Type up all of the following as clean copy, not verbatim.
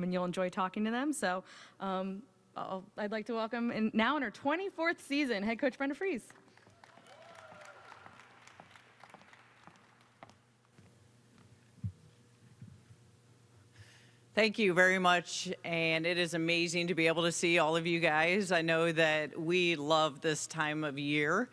and you'll enjoy talking to them. So I'd like to welcome, and now in her 24th season, head coach Brenda Frese. Thank you very much, and it is amazing to be able to see all of you guys. I know that we love this time of year.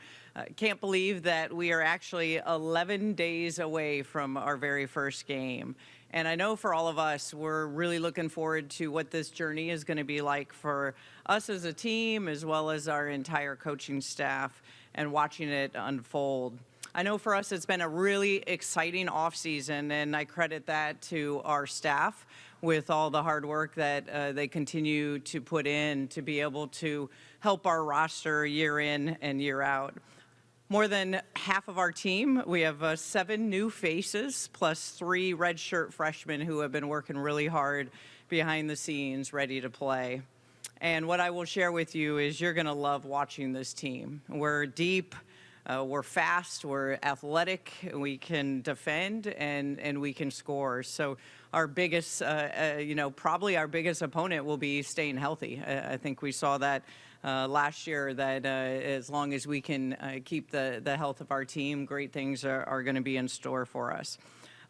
Can't believe that we are actually 11 days away from our very first game. And I know for all of us, we're really looking forward to what this journey is going to be like for us as a team, as well as our entire coaching staff, and watching it unfold. I know for us, it's been a really exciting off season, and I credit that to our staff with all the hard work that they continue to put in to be able to help our roster year in and year out. More than half of our team, we have 7 new faces, plus 3 redshirt freshmen who have been working really hard behind the scenes, ready to play. And what I will share with you is you're gonna love watching this team. We're deep, we're fast, we're athletic, we can defend, and we can score. So our biggest, probably our biggest opponent will be staying healthy. I think we saw that last year, that as long as we can keep the health of our team, great things are going to be in store for us.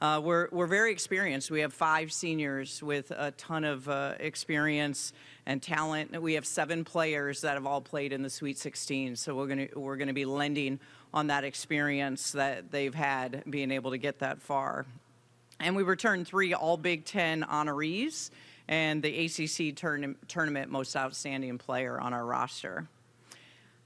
We're very experienced. We have 5 seniors with a ton of experience and talent. We have 7 players that have all played in the Sweet 16. So we're gonna be lending on that experience that they've had, being able to get that far. And we returned 3 All Big Ten honorees and the ACC tournament most outstanding player on our roster.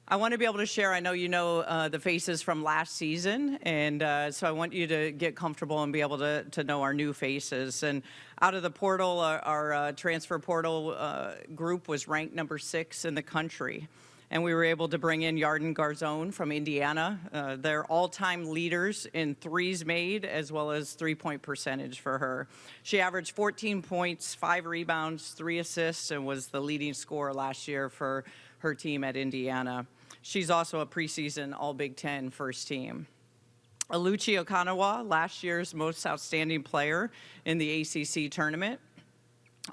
I want to be able to share, I know you know the faces from last season, and so I want you to get comfortable and be able to know our new faces. And out of the portal, our transfer portal group was ranked number 6 in the country. And we were able to bring in Yarden Garzone from Indiana. They're all-time leaders in threes made, as well as three-point percentage for her. She averaged 14 points, 5 rebounds, 3 assists, and was the leading scorer last year for her team at Indiana. She's also a preseason All-Big Ten first team. Aluchi Okanawa, last year's most outstanding player in the ACC tournament,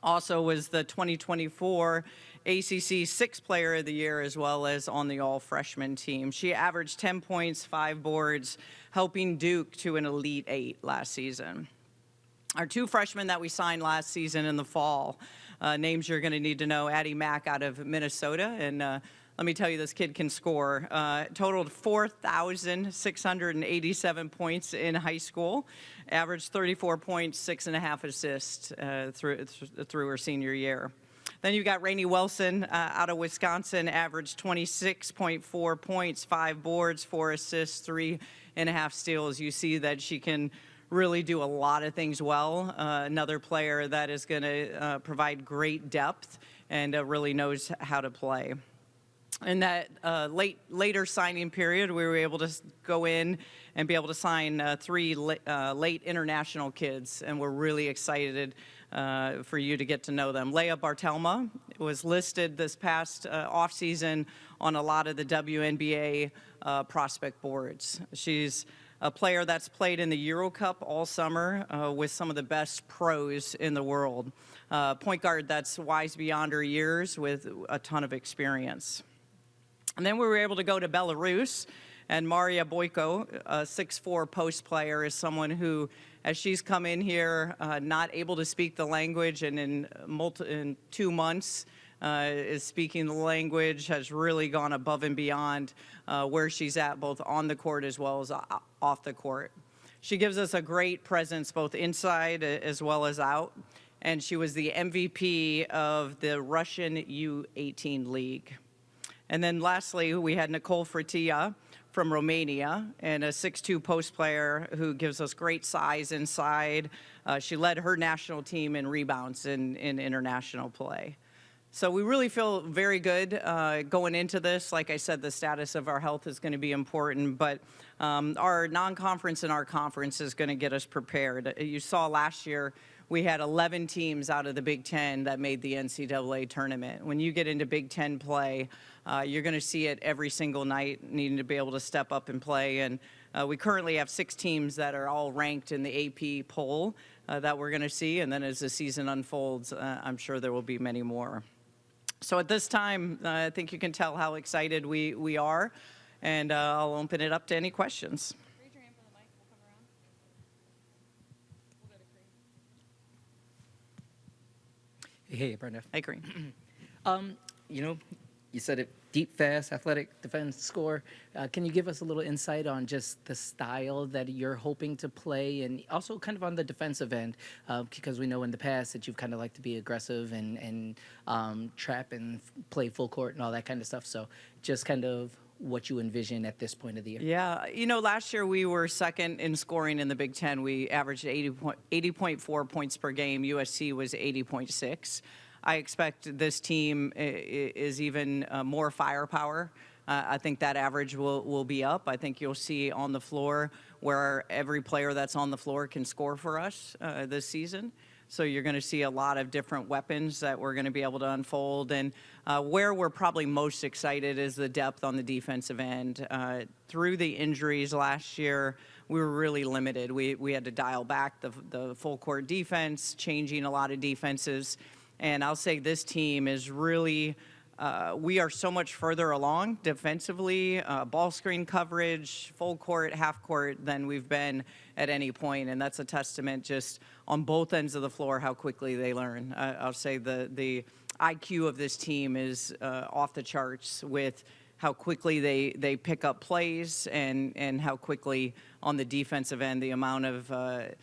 also was the 2024 ACC 6th Player of the Year, as well as on the all-freshman team. She averaged 10 points, 5 boards, helping Duke to an Elite 8 last season. Our 2 freshmen that we signed last season in the fall, names you're going to need to know: Addie Mack out of Minnesota, and let me tell you, this kid can score. Totaled 4,687 points in high school, averaged 34 points, 6.5 assists through her senior year. Then you got Rainey Wilson out of Wisconsin, averaged 26.4 points, 5 boards, 4 assists, 3.5 steals. You see that she can really do a lot of things well. Another player that is going to provide great depth and really knows how to play. In that later signing period, we were able to go in and be able to sign 3 late international kids, and we're really excited for you to get to know them. Leah Bartelma was listed this past offseason on a lot of the WNBA prospect boards. She's a player that's played in the Euro Cup all summer with some of the best pros in the world. Point guard that's wise beyond her years with a ton of experience. And then we were able to go to Belarus, and Maria Boyko, a 6'4" post player, is someone who, as she's come in here, not able to speak the language, and in 2 months is speaking the language, has really gone above and beyond where she's at, both on the court as well as off the court. She gives us a great presence both inside as well as out, and she was the MVP of the Russian U18 League. And then lastly, we had Nicole Frătea from Romania, and a 6'2" post player who gives us great size inside. She led her national team in rebounds in international play. So we really feel very good going into this. Like I said, the status of our health is going to be important, but our non-conference and our conference is going to get us prepared. You saw last year, we had 11 teams out of the Big Ten that made the NCAA tournament. When you get into Big Ten play, you're going to see it every single night, needing to be able to step up and play. And we currently have 6 teams that are all ranked in the AP poll. that we're going to see. And then as the season unfolds, I'm sure there will be many more. So at this time, I think you can tell how excited we are. And I'll open it up to any questions. Raise your hand for the mic. We'll come around. We'll go to Frese. Hey, Brenda. Hey, Green. You know, you said it, deep, fast, athletic, defense, score. Can you give us a little insight on just the style that you're hoping to play, and also kind of on the defensive end? Because we know in the past that you've kind of liked to be aggressive and trap and play full court and all that kind of stuff. So just kind of what you envision at this point of the year. Yeah, last year we were second in scoring in the Big Ten. We averaged 80.4 points per game. USC was 80.6. I expect this team is even more firepower. I think that average will be up. I think you'll see on the floor where every player that's on the floor can score for us this season. So you're going to see a lot of different weapons that we're going to be able to unfold. And where we're probably most excited is the depth on the defensive end. Through the injuries last year, we were really limited. We had to dial back the full court defense, changing a lot of defenses. And I'll say this team is really, we are so much further along defensively, ball screen coverage, full court, half court than we've been at any point. And that's a testament just on both ends of the floor how quickly they learn. I'll say the IQ of this team is off the charts with how quickly they pick up plays and how quickly on the defensive end, the amount of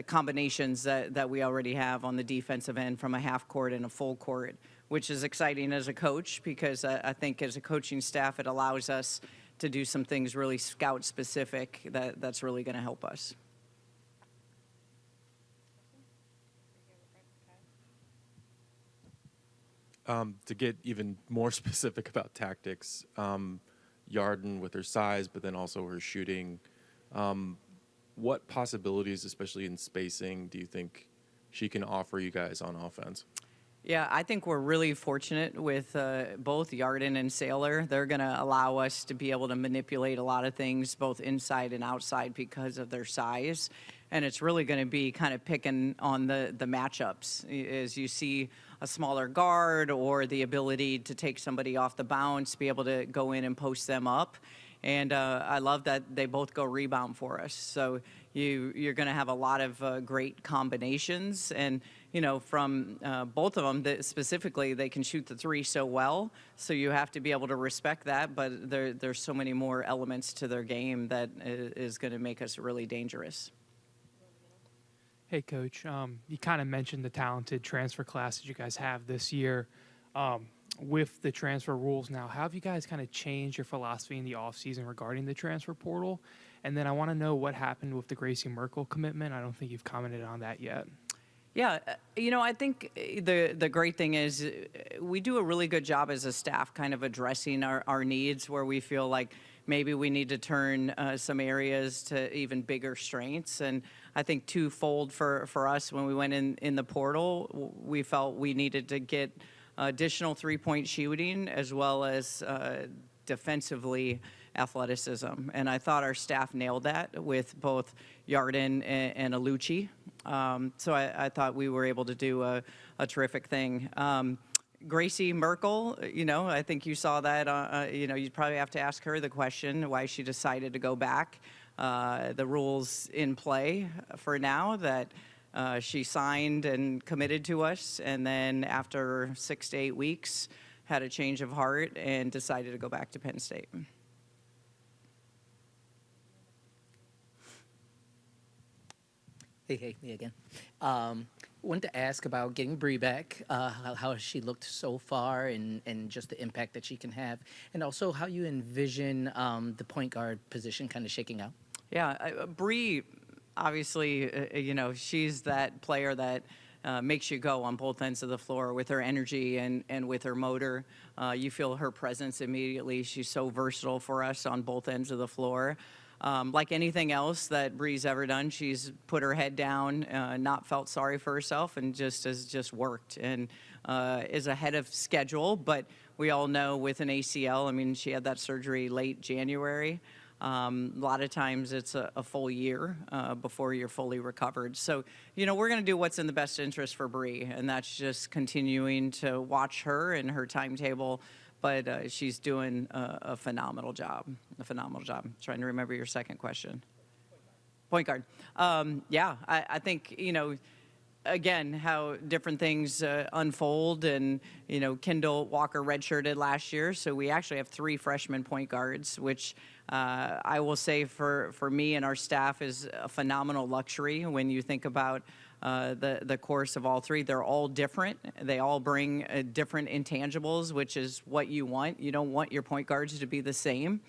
combinations that we already have on the defensive end from a half court and a full court, which is exciting as a coach because I think as a coaching staff, it allows us to do some things really scout specific that's really going to help us. To get even more specific about tactics, Yarden with her size, but then also her shooting, what possibilities, especially in spacing, do you think she can offer you guys on offense? Yeah, I think we're really fortunate with both Yarden and Saylor. They're going to allow us to be able to manipulate a lot of things, both inside and outside, because of their size. And it's really going to be kind of picking on the matchups. As you see a smaller guard or the ability to take somebody off the bounce, be able to go in and post them up. And I love that they both go rebound for us. So you're going to have a lot of great combinations. And, from both of them, specifically, they can shoot the three so well. So you have to be able to respect that. But there's so many more elements to their game that is going to make us really dangerous. Hey, Coach. You kind of mentioned the talented transfer class that you guys have this year. With the transfer rules now, how have you guys kind of changed your philosophy in the offseason regarding the transfer portal? And then I want to know what happened with the Gracie Merkel commitment. I don't think you've commented on that yet. Yeah, I think the great thing is we do a really good job as a staff kind of addressing our needs where we feel like maybe we need to turn some areas to even bigger strengths. And I think twofold for us when we went in the portal, we felt we needed to get additional three-point shooting as well as defensively athleticism. And I thought our staff nailed that with both Yarden and Alucci. So I thought we were able to do a terrific thing. Gracie Merkel, I think you saw that, you'd probably have to ask her the question why she decided to go back. The rules in play for now that she signed and committed to us, and then after 6 to 8 weeks, had a change of heart and decided to go back to Penn State. Hey, me again. Wanted to ask about getting Bree back, how she looked so far and just the impact that she can have, and also how you envision the point guard position kind of shaking out. Yeah, Bree, obviously, she's that player that makes you go on both ends of the floor with her energy and with her motor. You feel her presence immediately. She's so versatile for us on both ends of the floor. Like anything else that Bree's ever done, she's put her head down, not felt sorry for herself, and has worked and is ahead of schedule. But we all know with an ACL, she had that surgery late January. A lot of times it's a full year before you're fully recovered. So, you know, we're going to do what's in the best interest for Bree, and that's just continuing to watch her and her timetable. But she's doing a phenomenal job, Trying to remember your second question. Point guard. Yeah, I think, you know, again, how different things unfold. And, you know, Kendall Walker redshirted last year, so we actually have 3 freshman point guards, which I will say for me and our staff is a phenomenal luxury when you think about the course of all 3. They're all different. They all bring different intangibles, which is what you want. You don't want your point guards to be the same.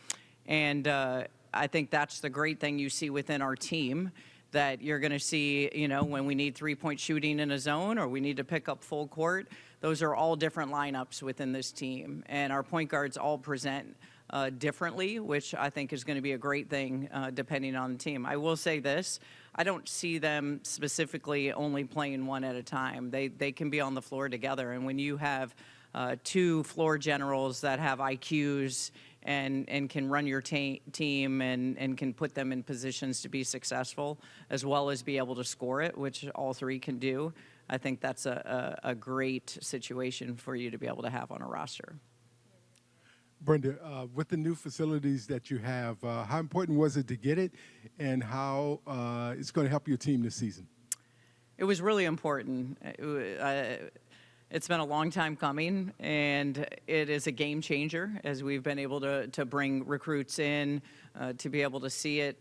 And I think that's the great thing you see within our team, that you're going to see, you know, when we need 3-point shooting in a zone or we need to pick up full court, those are all different lineups within this team. And our point guards all present differently, which I think is going to be a great thing depending on the team. I will say this, I don't see them specifically only playing one at a time. They can be on the floor together. And when you have 2 floor generals that have IQs and can run your team and can put them in positions to be successful, as well as be able to score it, which all 3 can do, I think that's a great situation for you to be able to have on a roster. Brenda, with the new facilities that you have, how important was it to get it, and how it's going to help your team this season? It was really important. It's been a long time coming, and it is a game changer as we've been able to bring recruits in, to be able to see it.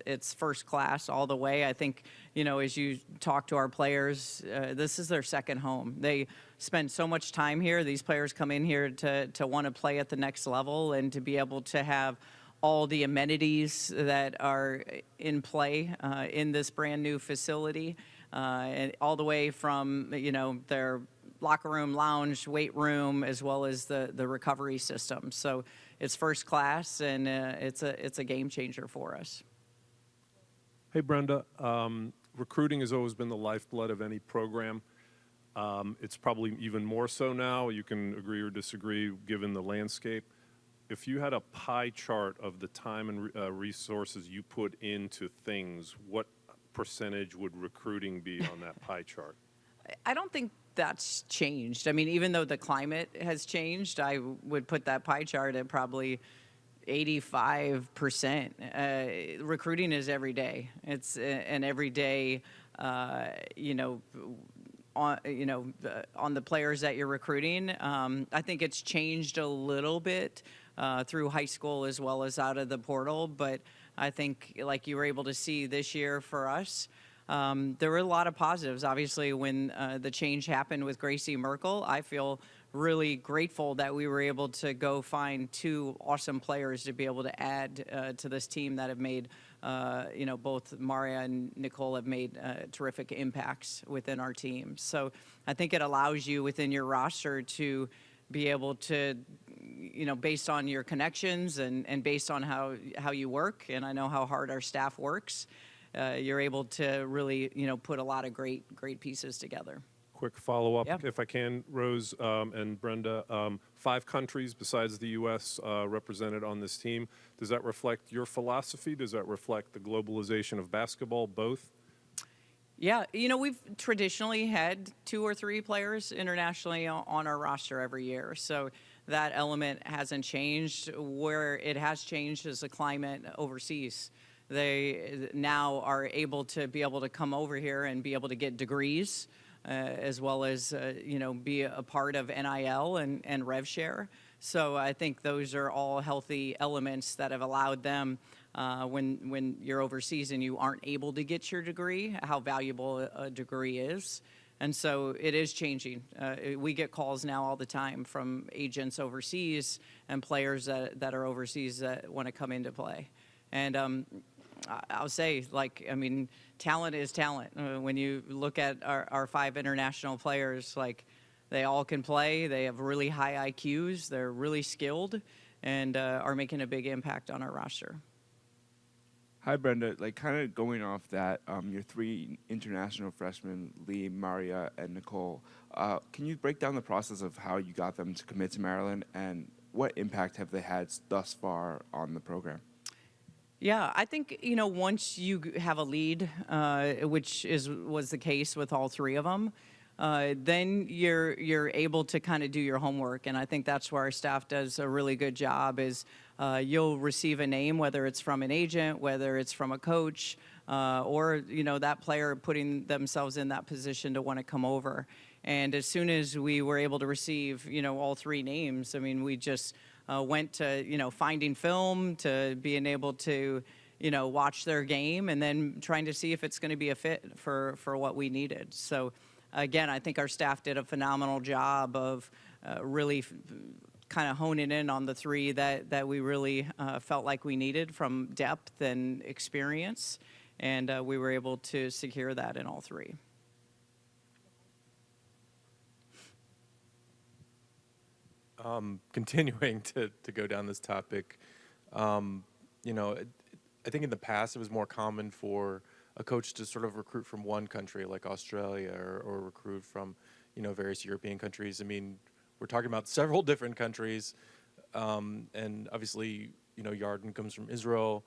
It's first class all the way. I think, you know, as you talk to our players, this is their second home. They spend so much time here. These players come in here to want to play at the next level and to be able to have all the amenities that are in play in this brand new facility, and all the way from, you know, their locker room, lounge, weight room, as well as the recovery system. So it's first class, and it's a game changer for us. Hey, Brenda. Recruiting has always been the lifeblood of any program. It's probably even more so now. You can agree or disagree given the landscape. If you had a pie chart of the time and resources you put into things, what percentage would recruiting be on that pie chart? I don't think that's changed. I mean, even though the climate has changed, I would put that pie chart at probably 85%. Recruiting is every day. It's an everyday, on the players that you're recruiting. I think it's changed a little bit through high school as well as out of the portal, but I think, like you were able to see this year for us, there were a lot of positives. Obviously, when the change happened with Gracie Merkel, I feel really grateful that we were able to go find 2 awesome players to be able to add to this team that have made, both Maria and Nicole have made terrific impacts within our team. So I think it allows you within your roster to be able to, based on your connections and based on how you work, and I know how hard our staff works, you're able to really, put a lot of great pieces together. Quick follow-up, Yeah. if I can, Rose and Brenda. 5 countries besides the U.S. Represented on this team. Does that reflect your philosophy? Does that reflect the globalization of basketball? Both? Yeah, we've traditionally had 2 or 3 players internationally on our roster every year. So that element hasn't changed. Where it has changed is the climate overseas. They now are able to come over here and be able to get degrees, as well as, be a part of NIL and rev share. So I think those are all healthy elements that have allowed them, when you're overseas and you aren't able to get your degree, how valuable a degree is. And so it is changing. We get calls now all the time from agents overseas and players that are overseas that want to come into play. And I'll say, talent is talent. When you look at our 5 international players, they all can play. They have really high IQs. They're really skilled and are making a big impact on our roster. Hi, Brenda. Kind of going off that, your 3 international freshmen, Lee, Maria, and Nicole, can you break down the process of how you got them to commit to Maryland, and what impact have they had thus far on the program? Yeah, I think, once you have a lead, which was the case with all three of them, then you're able to kind of do your homework, and I think that's where our staff does a really good job. Is you'll receive a name, whether it's from an agent, whether it's from a coach, or that player putting themselves in that position to want to come over. And as soon as we were able to receive, all three names, I mean, we just went to, finding film, to being able to, watch their game, and then trying to see if it's going to be a fit for what we needed. So, again, I think our staff did a phenomenal job of really kind of honing in on the three that we really felt like we needed from depth and experience, and we were able to secure that in all three. Continuing to go down this topic, I think in the past it was more common for a coach to sort of recruit from one country like Australia or recruit from, various European countries. I mean, we're talking about several different countries, and obviously, Yarden comes from Israel.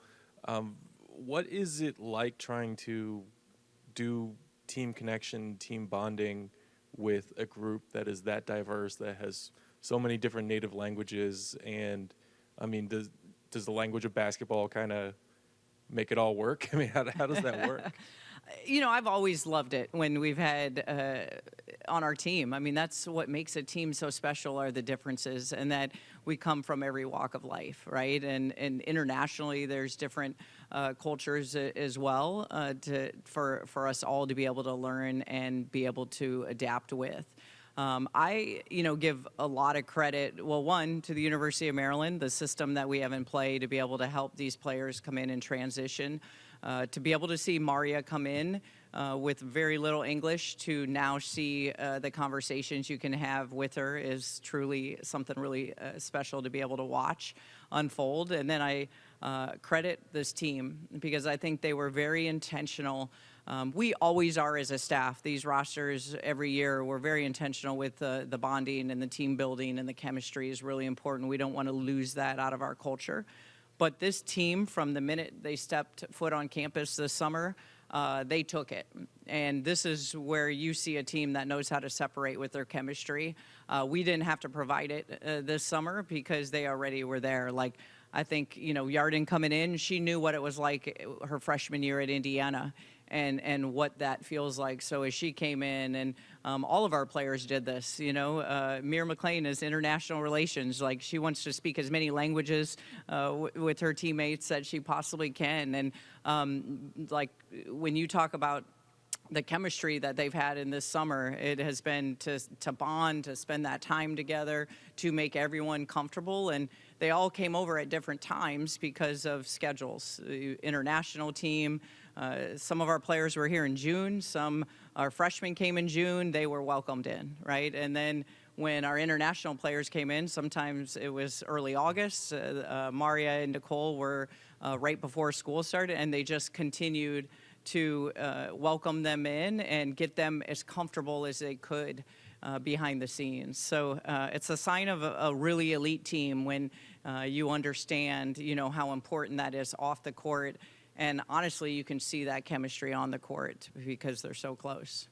What is it like trying to do team connection, team bonding with a group that is that diverse, that has so many different native languages? And I mean, does the language of basketball kind of make it all work? I mean, how does that work? I've always loved it when we've had on our team. I mean, that's what makes a team so special, are the differences, and that we come from every walk of life, right? And internationally, there's different cultures as well for us all to be able to learn and be able to adapt with. I, give a lot of credit, well, one, to the University of Maryland, the system that we have in play to be able to help these players come in and transition, to be able to see Maria come in with very little English, to now see the conversations you can have with her, is truly something really special to be able to watch unfold. And then I credit this team, because I think they were very intentional. We always are as a staff. These rosters every year, we're very intentional with the bonding and the team building, and the chemistry is really important. We don't want to lose that out of our culture. But this team, from the minute they stepped foot on campus this summer, they took it. And this is where you see a team that knows how to separate with their chemistry. We didn't have to provide it this summer, because they already were there. Like, I think, Yarden coming in, she knew what it was like her freshman year at Indiana, and what that feels like. So as she came in, and all of our players did this, Mir McLean is international relations. Like, she wants to speak as many languages with her teammates that she possibly can. And like, when you talk about the chemistry that they've had in this summer, it has been to bond, to spend that time together, to make everyone comfortable. And they all came over at different times because of schedules. International team, some of our players were here in June, our freshmen came in June, they were welcomed in, right? And then when our international players came in, sometimes it was early August. Maria and Nicole were right before school started, and they just continued to welcome them in and get them as comfortable as they could behind the scenes. So it's a sign of a really elite team when you understand, how important that is off the court. And honestly, you can see that chemistry on the court because they're so close.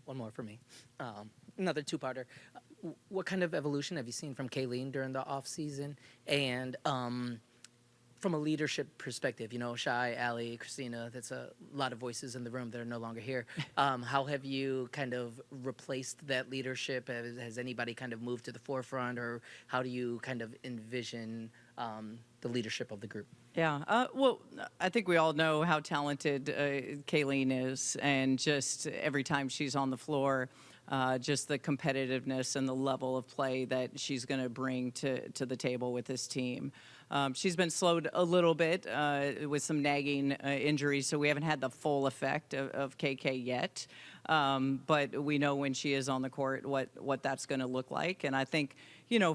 One more for me. Another two-parter. What kind of evolution have you seen from Kayleen during the off season? And from a leadership perspective, Shai, Allie, Christina, that's a lot of voices in the room that are no longer here. How have you kind of replaced that leadership? Has anybody kind of moved to the forefront, or how do you kind of envision the leadership of the group? Yeah, well, I think we all know how talented Kayleen is, and just every time she's on the floor, just the competitiveness and the level of play that she's going to bring to the table with this team. She's been slowed a little bit with some nagging injuries, so we haven't had the full effect of KK yet. But we know when she is on the court what that's going to look like. And I think,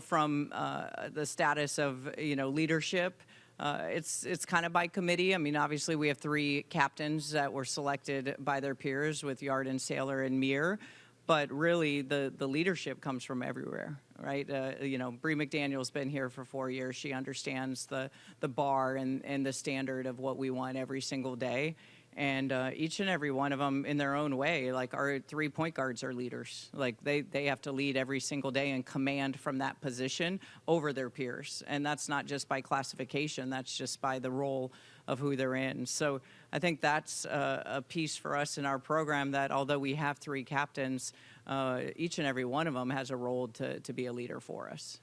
from the status of, leadership, it's kind of by committee. I mean, obviously we have 3 captains that were selected by their peers with Yarden, Saylor, and Mir. But really, the leadership comes from everywhere. right? Bree McDaniel's been here for 4 years. She understands the bar and the standard of what we want every single day. And each and every one of them in their own way, like our 3 point guards are leaders. Like they have to lead every single day and command from that position over their peers. And that's not just by classification, that's just by the role of who they're in. So I think that's a piece for us in our program, that although we have 3 captains, each and every one of them has a role to be a leader for us.